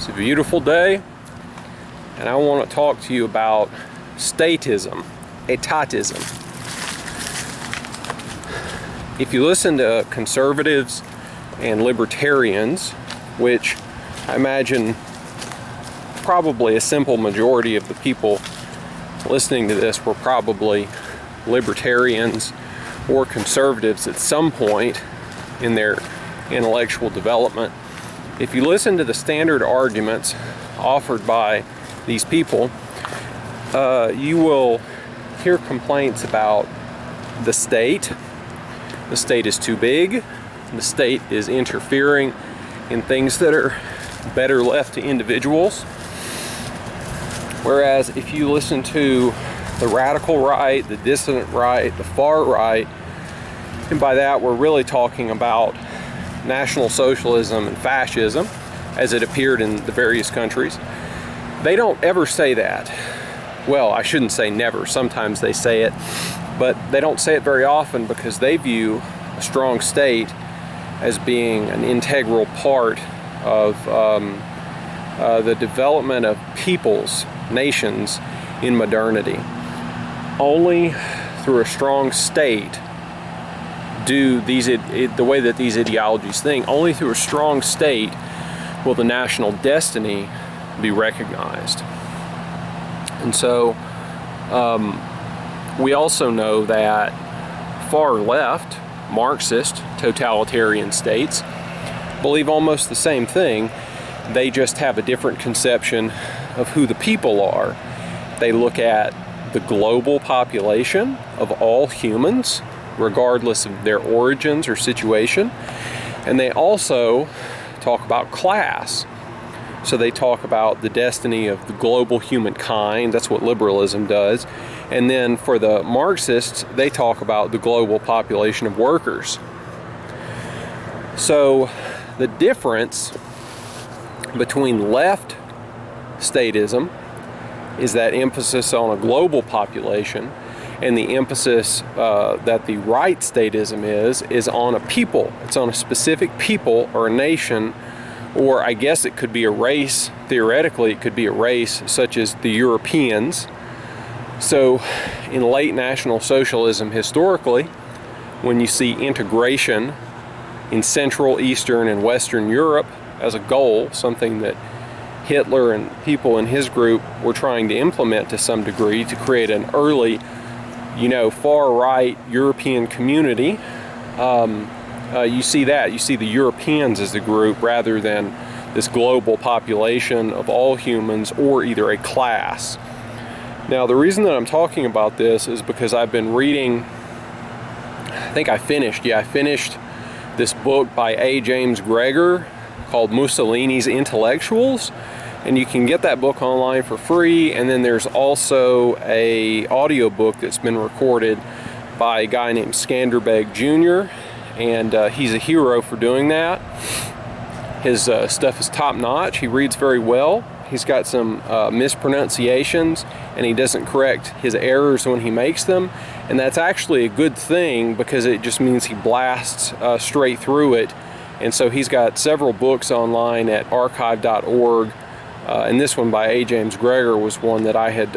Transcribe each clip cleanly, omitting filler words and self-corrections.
It's a beautiful day, and I want to talk to you about statism, étatism. If you listen to conservatives and libertarians, which I imagine probably a simple majority of the people listening to this were probably libertarians or conservatives at some point in their intellectual development. If you listen to the standard arguments offered by these people, you will hear complaints about the state. The state is too big. The state is interfering in things that are better left to individuals. Whereas if you listen to the radical right, the dissident right, the far right, and by that we're really talking about National Socialism and Fascism as it appeared in the various countries, they don't ever say that. Well, I shouldn't say never. Sometimes they say it, but they don't say it very often because they view a strong state as being an integral part of the development of peoples, nations in modernity. Only through a strong state do the way that these ideologies think, only through a strong state will the national destiny be recognized. And so we also know that far left, Marxist, totalitarian states believe almost the same thing. They just have a different conception of who the people are. They look at the global population of all humans, regardless of their origins or situation. And they also talk about class. So they talk about the destiny of the global humankind. That's what liberalism does. And then for the Marxists, they talk about the global population of workers. So the difference between left statism is that emphasis on a global population, and the emphasis that the right statism is on a people. It's on a specific people or a nation, or I guess it could be a race. Theoretically, it could be a race such as the Europeans. So in late National Socialism historically, when you see integration in Central, Eastern, and Western Europe as a goal, something that Hitler and people in his group were trying to implement to some degree to create an early, far-right European community, you see that. You see the Europeans as the group rather than this global population of all humans or either a class. Now, the reason that I'm talking about this is because I've been reading, I finished this book by A. James Gregor called Mussolini's Intellectuals, and you can get that book online for free. And then there's also a audiobook that's been recorded by a guy named Skanderbeg Jr., and he's a hero for doing that. His stuff is top-notch. He reads very well. He's got some mispronunciations, and he doesn't correct his errors when he makes them, and that's actually a good thing because it just means he blasts straight through it. And so he's got several books online at archive.org, and this one by A. James Gregor was one that I had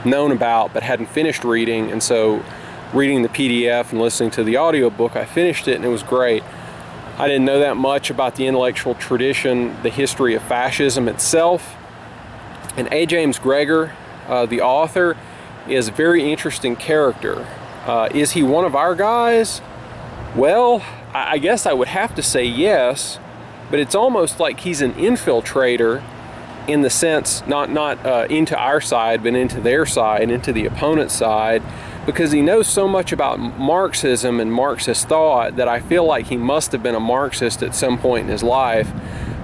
known about but hadn't finished reading, and so reading the PDF and listening to the audiobook, I finished it and it was great. I didn't know that much about the intellectual tradition, the history of fascism itself, and A. James Gregor, the author, is a very interesting character. Is he one of our guys? Well, I guess I would have to say yes, but it's almost like he's an infiltrator in the sense, not into our side, but into their side, into the opponent's side, because he knows so much about Marxism and Marxist thought that I feel like he must have been a Marxist at some point in his life,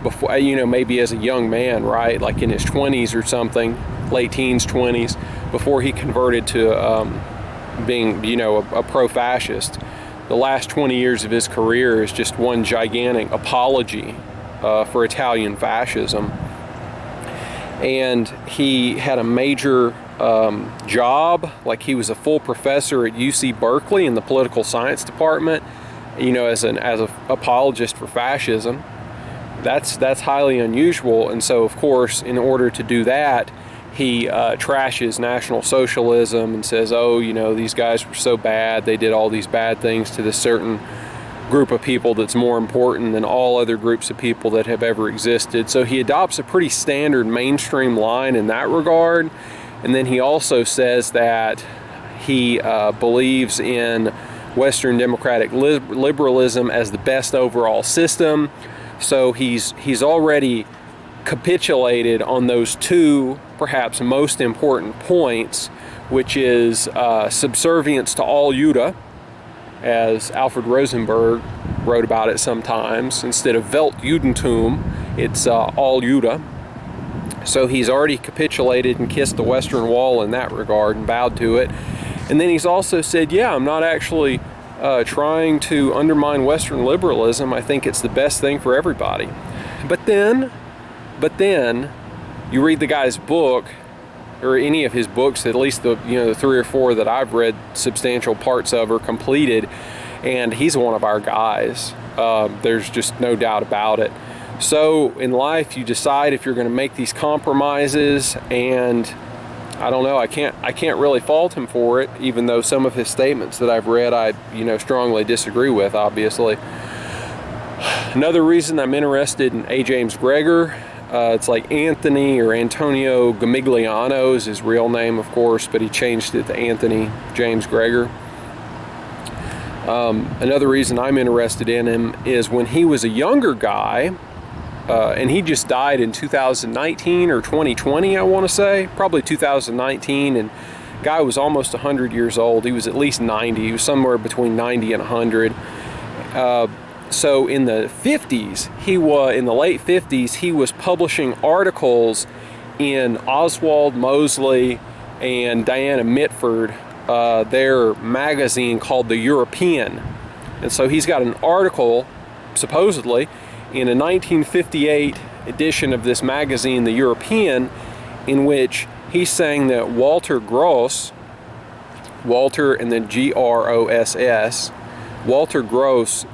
before, maybe as a young man, right? Like in his 20s or something, late teens, 20s, before he converted to being, a pro-fascist. The last 20 years of his career is just one gigantic apology for Italian fascism. And he had a major job, like he was a full professor at UC Berkeley in the political science department, as an apologist for fascism. That's highly unusual. And so, of course, in order to do that, he trashes National Socialism and says, oh, you know, these guys were so bad, they did all these bad things to this certain group of people that's more important than all other groups of people that have ever existed. So he adopts a pretty standard mainstream line in that regard. And then he also says that he believes in Western democratic liberalism as the best overall system. So he's already capitulated on those two perhaps most important points, which is subservience to all Juda, as Alfred Rosenberg wrote about it sometimes. Instead of Welt Judentum, it's all Juda. So he's already capitulated and kissed the Western Wall in that regard and bowed to it. And then he's also said, yeah, I'm not actually trying to undermine Western liberalism. I think it's the best thing for everybody. But then you read the guy's book, or any of his books, at least the 3 or 4 that I've read substantial parts of or completed, and he's one of our guys. There's just no doubt about it. So in life, you decide if you're going to make these compromises, and I don't know, I can't really fault him for it, even though some of his statements that I've read I strongly disagree with, obviously. Another reason I'm interested in A. James Gregor, it's like Anthony or Antonio Gamigliano is his real name, of course, but he changed it to Anthony James Gregor. Another reason I'm interested in him is when he was a younger guy, and he just died in 2019 or 2020, I want to say, probably 2019, and guy was almost 100 years old. He was at least 90. He was somewhere between 90 and 100. So in the 50s, in the late 50s, he was publishing articles in Oswald Mosley and Diana Mitford, their magazine called The European. And so he's got an article, supposedly, in a 1958 edition of this magazine, The European, in which he's saying that Walter Gross, Walter and then Gross, Walter Gross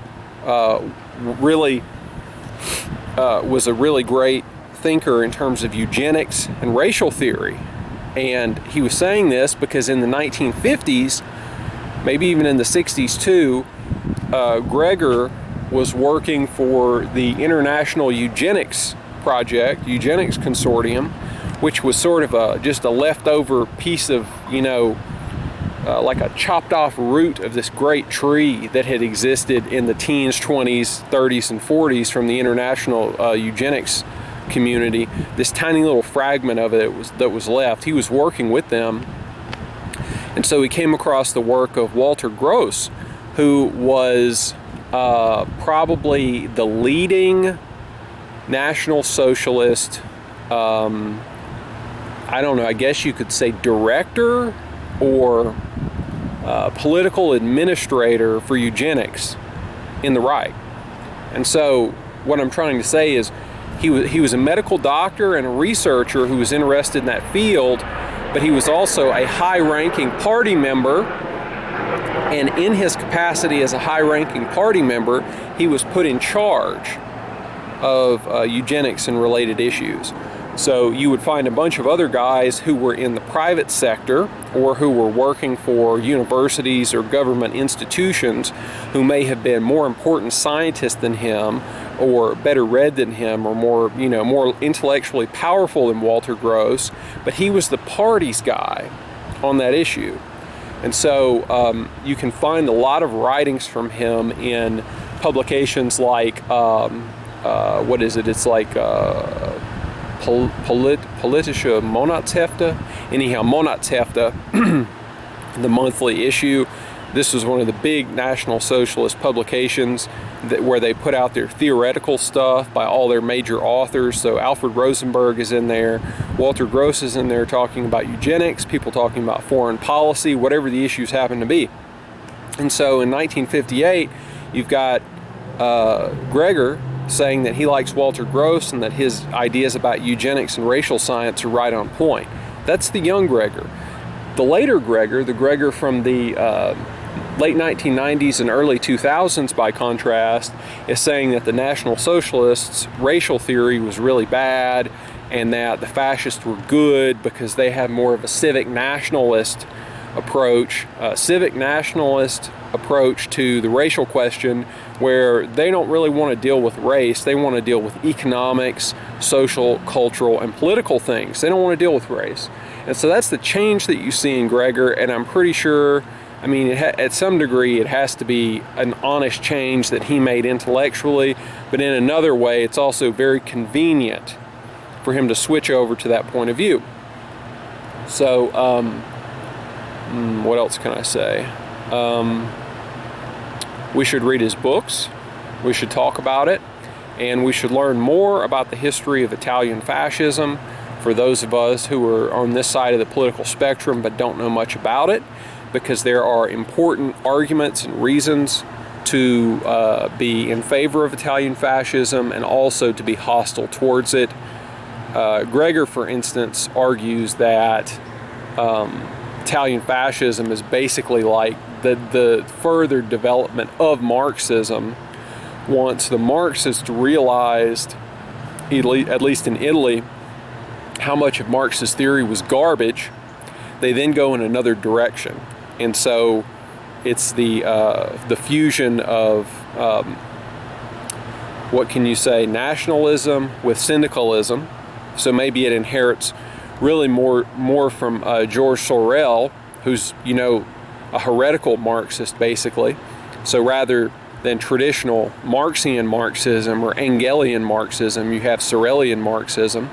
really was a really great thinker in terms of eugenics and racial theory. And he was saying this because in the 1950s, maybe even in the 60s too, Gregor was working for the International Eugenics Project, Eugenics Consortium, which was sort of just a leftover piece of, like a chopped off root of this great tree that had existed in the teens, 20s, 30s, and 40s from the international eugenics community. This tiny little fragment of it that was left. He was working with them, and so he came across the work of Walter Gross, who was probably the leading National Socialist, I don't know, I guess you could say director or political administrator for eugenics in the right. And so what I'm trying to say is he was a medical doctor and a researcher who was interested in that field, but he was also a high-ranking party member, and in his capacity as a high-ranking party member, he was put in charge of eugenics and related issues. So you would find a bunch of other guys who were in the private sector or who were working for universities or government institutions who may have been more important scientists than him or better read than him or more intellectually powerful than Walter Gross, but he was the party's guy on that issue. And so you can find a lot of writings from him in publications like, what is it? It's like Politische Monatshefte. Anyhow, Monatshefte, the monthly issue. This was one of the big National Socialist publications where they put out their theoretical stuff by all their major authors. So Alfred Rosenberg is in there, Walter Gross is in there talking about eugenics, people talking about foreign policy, whatever the issues happen to be. And so in 1958, you've got Gregor saying that he likes Walter Gross and that his ideas about eugenics and racial science are right on point. That's the young Gregor. The later Gregor, the Gregor from the late 1990s and early 2000s, by contrast, is saying that the National Socialists' racial theory was really bad and that the fascists were good because they had more of a civic nationalist approach to the racial question, where they don't really want to deal with race. They want to deal with economics, social, cultural, and political things. They don't want to deal with race. And so that's the change that you see in Gregor, and I'm pretty sure, I mean, at some degree, it has to be an honest change that he made intellectually, but in another way, it's also very convenient for him to switch over to that point of view. So, what else can I say? We should read his books, we should talk about it, and we should learn more about the history of Italian fascism for those of us who are on this side of the political spectrum but don't know much about it, because there are important arguments and reasons to be in favor of Italian fascism and also to be hostile towards it. Gregor, for instance, argues that Italian fascism is basically like the further development of Marxism. Once the Marxists realized, at least in Italy, how much of Marx's theory was garbage, they then go in another direction. And so it's the fusion of, what can you say, nationalism with syndicalism. So maybe it inherits really more from George Sorel, who's, you know, a heretical Marxist, basically. So rather than traditional Marxian Marxism or Engelian Marxism, you have Sorelian Marxism,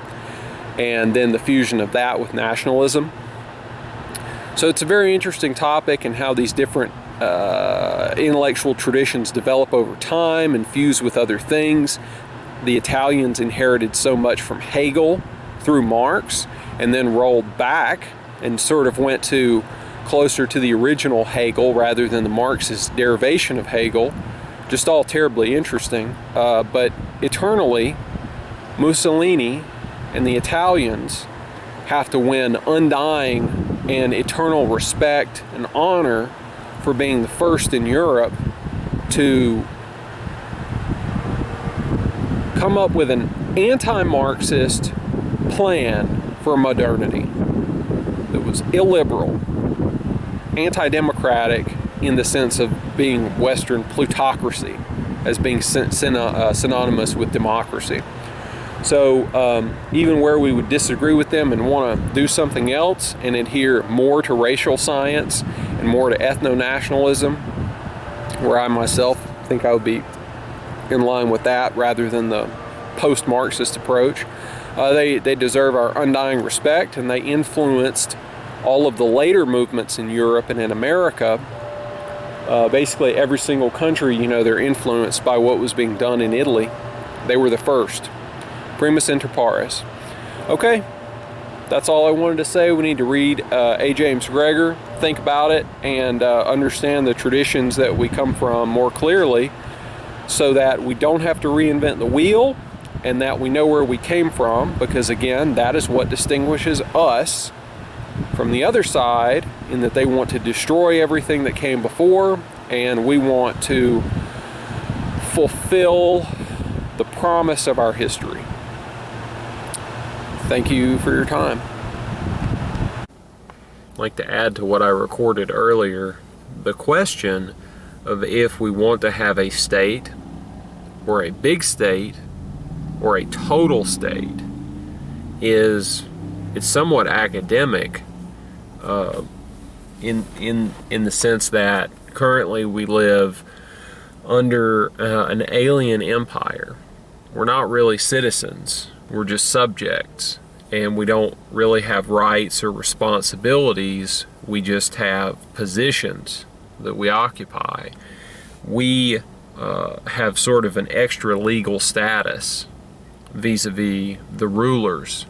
and then the fusion of that with nationalism. So it's a very interesting topic, and how these different intellectual traditions develop over time and fuse with other things. The Italians inherited so much from Hegel through Marx, and then rolled back and sort of went to closer to the original Hegel rather than the Marxist derivation of Hegel. Just all terribly interesting. But eternally, Mussolini and the Italians have to win undying and eternal respect and honor for being the first in Europe to come up with an anti-Marxist plan for modernity that was illiberal, anti-democratic in the sense of being Western plutocracy, as being synonymous with democracy. So even where we would disagree with them and want to do something else and adhere more to racial science and more to ethno-nationalism, where I myself think I would be in line with that rather than the post-Marxist approach, they deserve our undying respect, and they influenced all of the later movements in Europe and in America. Basically every single country, you know, they're influenced by what was being done in Italy. They were the first. Primus inter pares. Okay, that's all I wanted to say. We need to read A. James Gregor, think about it, and understand the traditions that we come from more clearly, so that we don't have to reinvent the wheel, and that we know where we came from, because again, that is what distinguishes us from the other side, in that they want to destroy everything that came before, and we want to fulfill the promise of our history. Thank you for your time. I'd like to add to what I recorded earlier, the question of if we want to have a state, or a big state, or a total state, it's somewhat academic in the sense that currently we live under an alien empire. We're not really citizens, we're just subjects, and we don't really have rights or responsibilities, we just have positions that we occupy. We have sort of an extra legal status vis-a-vis the rulers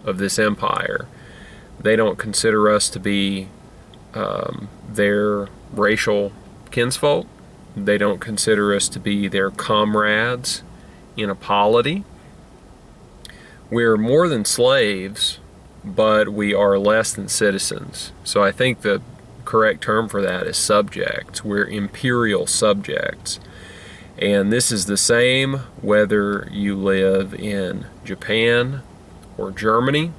of this empire. They don't consider us to be their racial kinsfolk. They don't consider us to be their comrades in a polity. We're more than slaves, but we are less than citizens. So I think the correct term for that is subjects. We're imperial subjects. And this is the same whether you live in Japan or Germany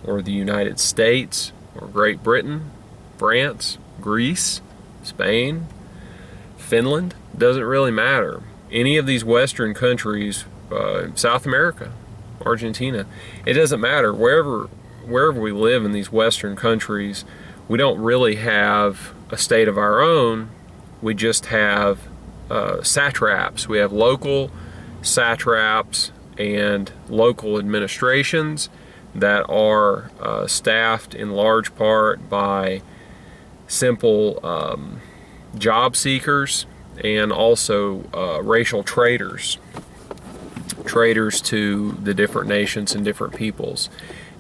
or the United States or Great Britain, France, Greece, Spain, Finland. Doesn't really matter. Any of these Western countries, South America, Argentina, it doesn't matter. Wherever we live in these Western countries, we don't really have a state of our own. We just have satraps. We have local satraps and local administrations that are staffed in large part by simple job seekers and also racial traitors to the different nations and different peoples.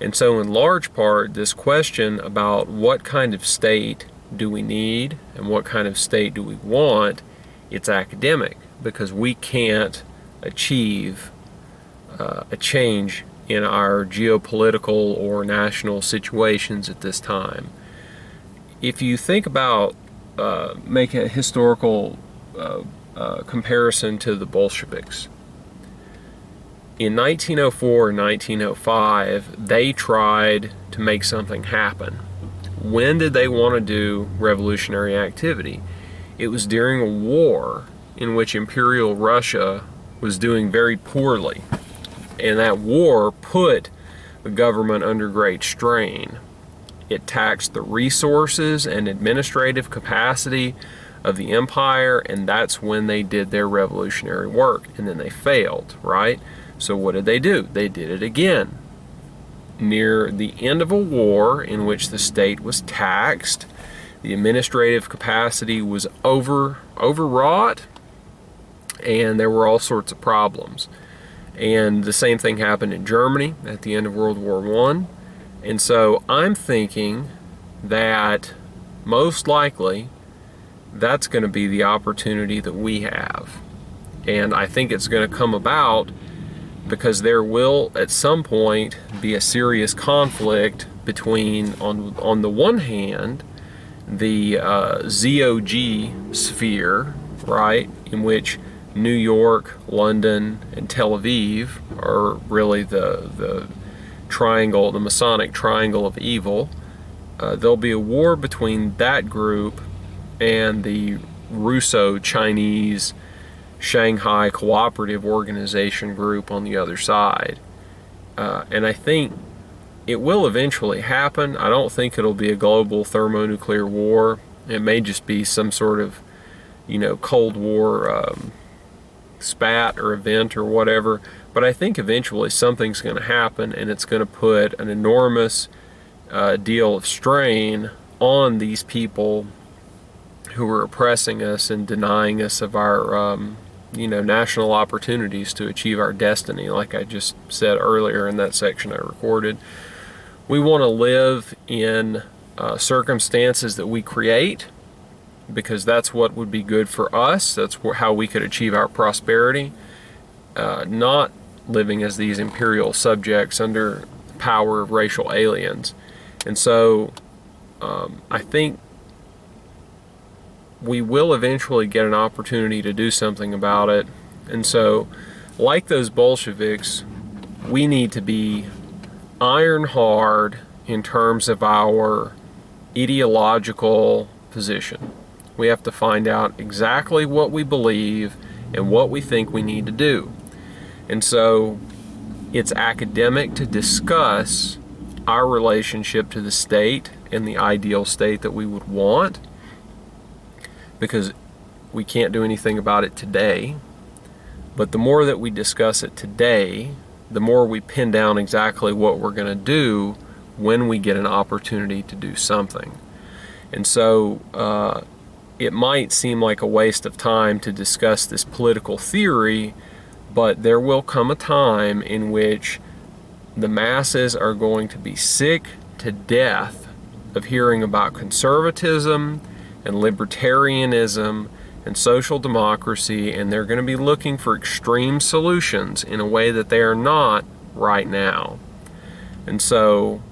And so in large part, this question about what kind of state do we need and what kind of state do we want, it's academic, because we can't achieve a change in our geopolitical or national situations at this time. If you think about, make a historical comparison to the Bolsheviks. In 1904 and 1905, they tried to make something happen. When did they want to do revolutionary activity? It was during a war in which Imperial Russia was doing very poorly. And that war put the government under great strain. It taxed the resources and administrative capacity of the empire, and that's when they did their revolutionary work. And then they failed, right? So what did they do? They did it again. Near the end of a war in which the state was taxed, the administrative capacity was overwrought, and there were all sorts of problems. And the same thing happened in Germany at the end of World War I. And so I'm thinking that most likely that's going to be the opportunity that we have. And I think it's going to come about because there will at some point be a serious conflict between, on the one hand, the ZOG sphere, right, in which New York, London, and Tel Aviv are really the triangle, the Masonic triangle of evil. There'll be a war between that group and the Russo-Chinese Shanghai Cooperative Organization group on the other side. And I think it will eventually happen. I don't think it'll be a global thermonuclear war. It may just be some sort of, Cold War spat or event or whatever. But I think eventually something's going to happen, and it's going to put an enormous deal of strain on these people who are oppressing us and denying us of our national opportunities to achieve our destiny, like I just said earlier in that section I recorded. We want to live in circumstances that we create, because that's what would be good for us. That's how we could achieve our prosperity, not living as these imperial subjects under the power of racial aliens. And so I think we will eventually get an opportunity to do something about it. And so, like those Bolsheviks, we need to be iron hard in terms of our ideological position. We have to find out exactly what we believe and what we think we need to do. And so it's academic to discuss our relationship to the state and the ideal state that we would want, because we can't do anything about it today. But the more that we discuss it today, the more we pin down exactly what we're going to do when we get an opportunity to do something. And so it might seem like a waste of time to discuss this political theory, but there will come a time in which the masses are going to be sick to death of hearing about conservatism and libertarianism and social democracy, and they're going to be looking for extreme solutions in a way that they are not right now. And so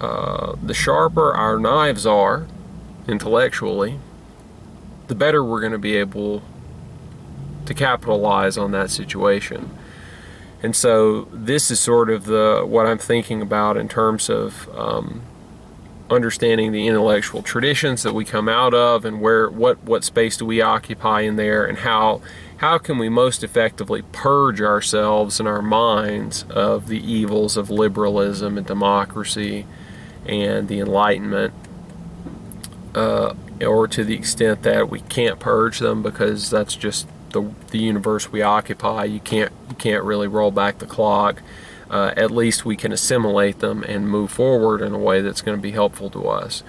the sharper our knives are, intellectually, the better we're going to be able to capitalize on that situation. And so this is sort of what I'm thinking about in terms of understanding the intellectual traditions that we come out of, and what space do we occupy in there, and how can we most effectively purge ourselves and our minds of the evils of liberalism and democracy and the Enlightenment, or to the extent that we can't purge them, because that's just the universe we occupy. You can't really roll back the clock. At least we can assimilate them and move forward in a way that's going to be helpful to us.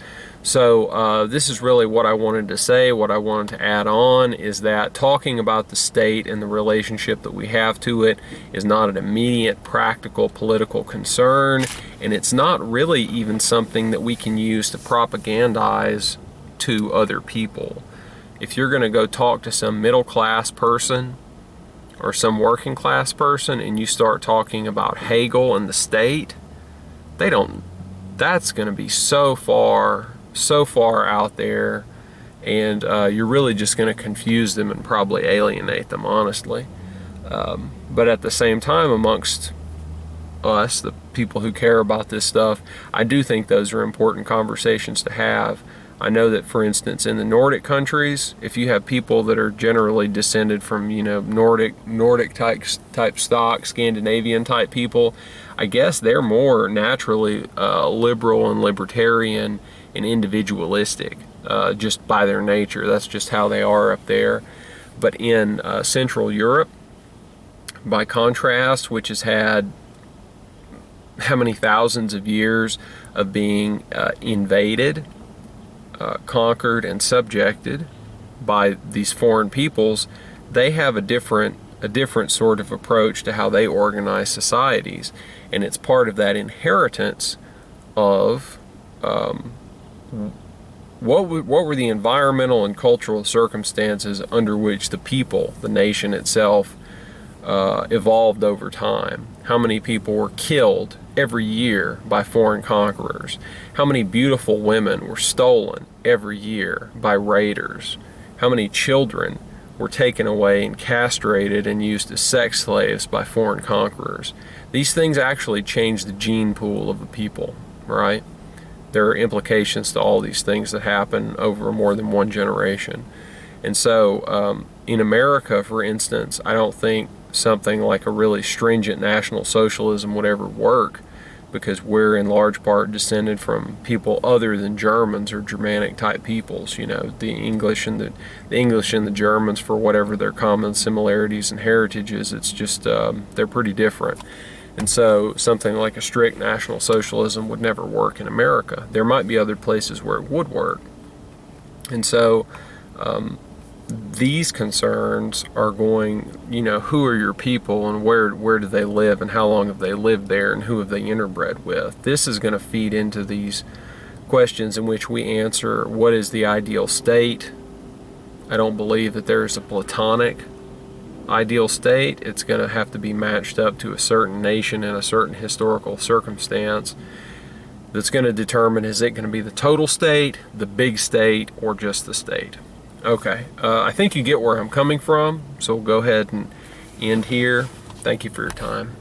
So this is really what I wanted to say. What I wanted to add on is that talking about the state and the relationship that we have to it is not an immediate practical political concern, and it's not really even something that we can use to propagandize to other people. If you're going to go talk to some middle class person or some working class person and you start talking about Hegel and the state, that's going to be so far out there, and you're really just going to confuse them and probably alienate them, honestly. But at the same time, amongst us, the people who care about this stuff, I do think those are important conversations to have. I know that, for instance, in the Nordic countries, if you have people that are generally descended from, Nordic type stock, Scandinavian type people, I guess they're more naturally liberal and libertarian and individualistic, just by their nature. That's just how they are up there. But in Central Europe, by contrast, which has had how many thousands of years of being invaded, conquered and subjected by these foreign peoples, they have a different sort of approach to how they organize societies, and it's part of that inheritance of what were the environmental and cultural circumstances under which the people, the nation itself, evolved over time. How many people were killed every year by foreign conquerors? How many beautiful women were stolen every year by raiders? How many children were taken away and castrated and used as sex slaves by foreign conquerors? These things actually change the gene pool of the people, right? There are implications to all these things that happen over more than one generation. And so in America, for instance, I don't think something like a really stringent National Socialism would ever work, because we're in large part descended from people other than Germans or Germanic type peoples. The English and the Germans, for whatever their common similarities and heritages, it's just they're pretty different. And so something like a strict National Socialism would never work in America. There might be other places where it would work. And so these concerns are going, who are your people and where do they live and how long have they lived there and who have they interbred with? This is going to feed into these questions in which we answer, what is the ideal state? I don't believe that there is a platonic ideal state. It's going to have to be matched up to a certain nation and a certain historical circumstance that's going to determine, is it going to be the total state, the big state, or just the state? Okay, I think you get where I'm coming from, so we'll go ahead and end here. Thank you for your time.